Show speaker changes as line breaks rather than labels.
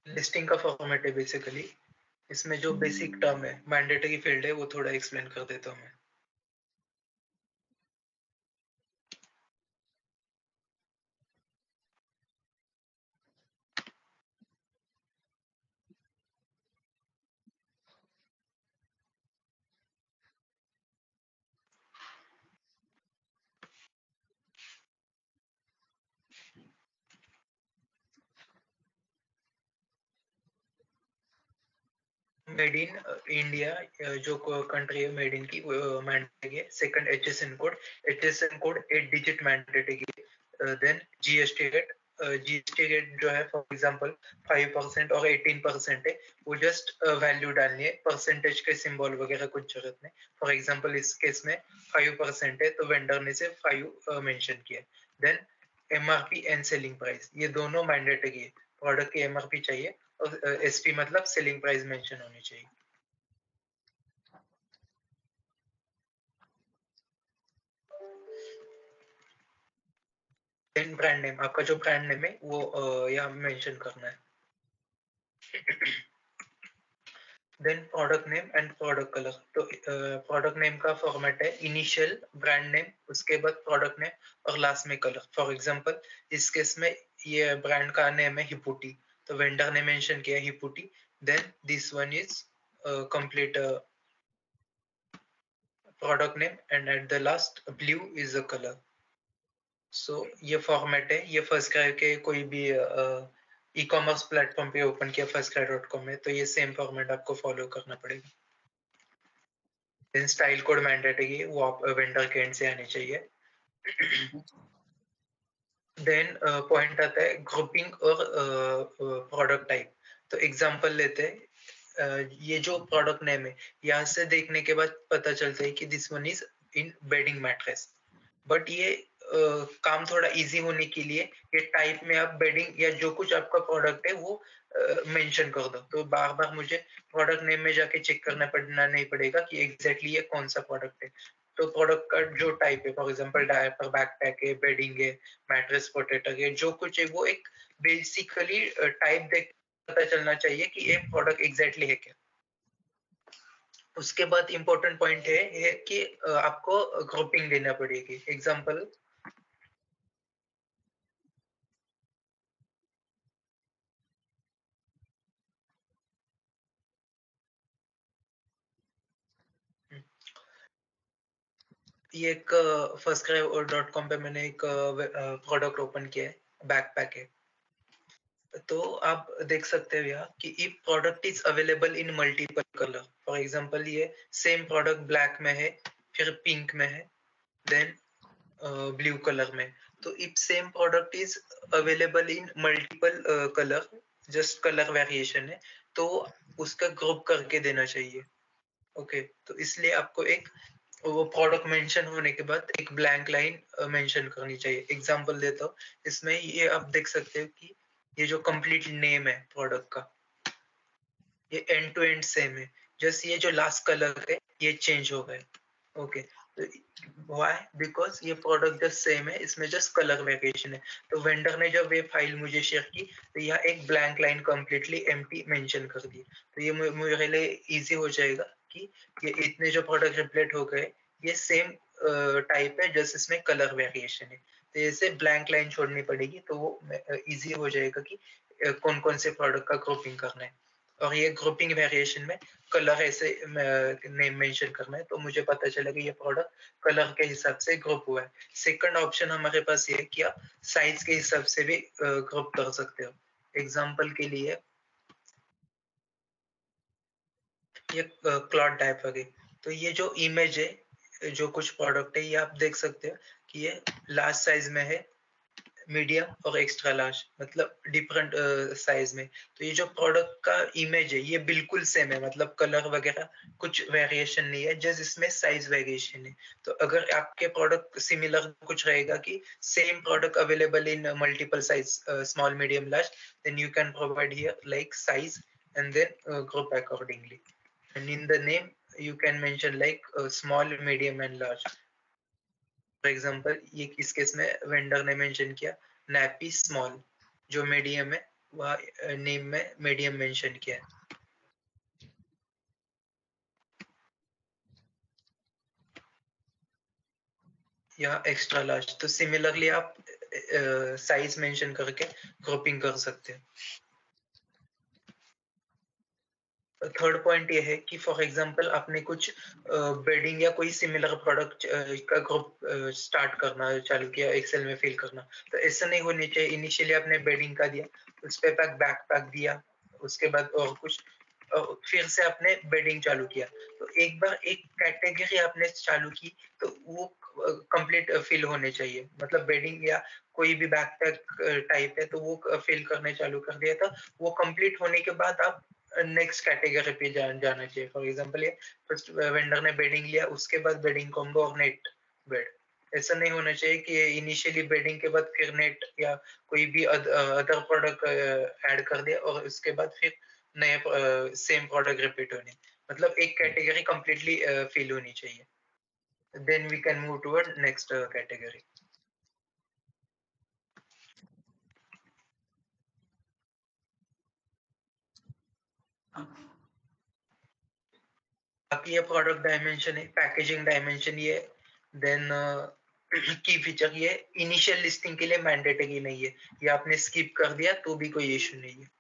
Listing का format है basically. इसमें जो बेसिक टर्म है, मैंडेटरी फील्ड है, वो थोड़ा एक्सप्लेन कर देता हूँ मैं। मेड इन इंडिया जो कंट्री है मेड इन की मैंडेटरी है। Second HSN code, HSN code 8 digit mandatory है। Then GST rate, GST rate जो है फॉर एग्जांपल 5% और 18% है, वो जस्ट वैल्यू डालनी है, परसेंटेज के सिंबल वगैरह कुछ जरूरत नहीं। फॉर एग्जांपल इस केस में 5% है, तो वेंडर ने से 5 मेंशन किया। Then MRP and selling price, ये दोनों मैंडेटरी है। प्रोडक्ट की एमआरपी चाहिए और एसपी मतलब सेलिंग प्राइस मेंशन होनी चाहिए। देन ब्रांड नेम, आपका जो ब्रांड नेम है वो यहाँ मेंशन करना है। Then product name and product colour, तो प्रोडक्ट नेम का फॉर्मेट है इनिशियल, ब्रांड नेम, उसके बाद प्रोडक्ट नेम और लास्ट में कलर। फॉर एग्जांपल इस केस में ये ब्रांड का नेम है हिपुटी, तो वेंडर ने मेंशन किया हिपुटी। Then this one is complete product name and at the last blue is the colour. So ये फॉर्मेट है, ये फर्स्ट क्राई के कोई भी ई कॉमर्स प्लेटफॉर्म पे ओपन किया firstcry.com में, तो ये सेम फॉर्मेट आपको फॉलो करना पड़ेगा। देन स्टाइल कोड मैंडेटरी है, वो आप वेंडर के एंड से आने चाहिए। देन पॉइंट आता है ग्रुपिंग और प्रोडक्ट टाइप। तो एग्जांपल लेते हैं, ये जो प्रोडक्ट नेम है यहाँ से देखने के बाद पता चलता है कि this one is in bedding mattress, but ये काम थोड़ा इजी होने के लिए ये टाइप में आप बेडिंग या जो कुछ आपका प्रोडक्ट है वो मेंशन कर दो, तो बार बार मुझे प्रोडक्ट नेम में जाके चेक करना पड़ना नहीं पड़ेगा कि एग्जैक्टली ये कौन सा प्रोडक्ट है। तो प्रोडक्ट का जो टाइप है, फॉर एग्जांपल डायपर, बैकपैक है, बेडिंग है, मैट्रेस प्रोटेक्टर है, जो कुछ है वो एक बेसिकली टाइप देख पता चलना चाहिए कि ये प्रोडक्ट एग्जैक्टली है क्या। उसके बाद इंपॉर्टेंट पॉइंट है कि आपको ग्रुपिंग देना पड़ेगी। एग्जांपल ये एक firstcry.com पे मैंने एक प्रोडक्ट ओपन किया है, बैकपैक है। तो आप देख सकते हो यहाँ कि if product is available in multiple colour, for example ये सेम प्रोडक्ट ब्लैक में है, फिर पिंक में है, देन ब्लू कलर में। तो if same product is available in multiple colour, just colour variation है, तो उसका ग्रुप करके देना चाहिए। ओके, तो इसलिए आपको एक वो प्रोडक्ट मेंशन होने के बाद एक ब्लैंक लाइन मेंशन करनी चाहिए। एग्जांपल देता हूँ, इसमें ये आप देख सकते हो कि ये जो कंप्लीट नेम है प्रोडक्ट का, ये एंड टू एंड सेम है, जस्ट ये जो लास्ट कलर है ये चेंज हो गए। ओके, तो व्हाई, बिकॉज ये प्रोडक्ट जस्ट सेम है, इसमें जस्ट कलर वेरिएशन है। तो वेंडर ने जब ये फाइल मुझे शेयर की तो यहाँ एक blank line completely empty mention कर दी, तो ये मेरे लिए इजी हो जाएगा कि ये इतने जो प्रोडक्ट रिप्लेट हो गए ये सेम टाइप है, जस्ट इसमें कलर वेरिएशन है। तो ऐसे ब्लैंक लाइन छोड़नी पड़ेगी, तो वो इजी हो जाएगा कि कौन कौन से प्रोडक्ट का ग्रुपिंग करना है। और ये ग्रुपिंग वेरिएशन में कलर ऐसे नेम मेंशन करना है, तो मुझे पता चलेगा ये प्रोडक्ट कलर के हिसाब से ग्रुप हुआ है। सेकंड ऑप्शन हमारे पास ये है कि आप साइज के हिसाब से भी ग्रुप कर सकते हो। एग्जांपल के लिए ये क्लॉथ डायपर है, तो ये जो इमेज है, जो कुछ प्रोडक्ट है, ये आप देख सकते हो कि ये लार्ज साइज में है, मीडियम और एक्स्ट्रा लार्ज, मतलब डिफरेंट साइज में। तो ये जो प्रोडक्ट का इमेज है ये बिल्कुल सेम है, मतलब कलर वगैरह कुछ वेरिएशन नहीं है, जस्ट इसमें साइज वेरिएशन है। तो अगर आपके प्रोडक्ट सिमिलर कुछ रहेगा कि same product available in multiple size, small, medium, large, then you can provide here like size and then group accordingly, and in the name you can mention like small, medium and large. For example ये इस case में vendor ने mention किया nappy small, जो medium है, वहाँ name में medium mention किया है या एक्स्ट्रा लार्ज। तो सिमिलरली आप साइज मेंशन करके ग्रुपिंग कर सकते हैं। थर्ड पॉइंट ये है कि फॉर एग्जांपल आपने कुछ बेडिंग या कोई सिमिलर प्रोडक्ट का ग्रुप स्टार्ट करना चालू किया, एक्सेल में फिल करना। तो ऐसा नहीं होनी चाहिए, इनिशियली आपने बेडिंग का दिया, उस पे बैकपैक दिया, उसके बाद और कुछ, फिर से आपने बेडिंग चालू किया। तो एक बार एक कैटेगरी आपने चालू की तो वो कंप्लीट फिल होने चाहिए। मतलब बेडिंग या कोई भी बैकपैक टाइप है तो वो फिल करने चालू कर दिया था, वो कंप्लीट होने के बाद आप नेक्स्ट कैटेगरी पे जाना चाहिए। फॉर एग्जांपल ये फर्स्ट वेंडर ने बेडिंग लिया, उसके बाद बेडिंग कॉम्बो और नेट बेड। ऐसा नहीं होना चाहिए कि इनिशियली बेडिंग के बाद फिर नेट या कोई भी अदर प्रोडक्ट ऐड कर दिया और उसके बाद फिर नए सेम प्रोडक्ट रिपीट होने। मतलब एक कैटेगरी कंप्लीटली फिल होनी चाहिए, then we can move toward next category. बाकी ये प्रोडक्ट डायमेंशन है, पैकेजिंग डायमेंशन ये, देन की फीचर ये इनिशियल लिस्टिंग के लिए मैंडेटरी नहीं है, ये आपने स्किप कर दिया तो भी कोई इशू नहीं है।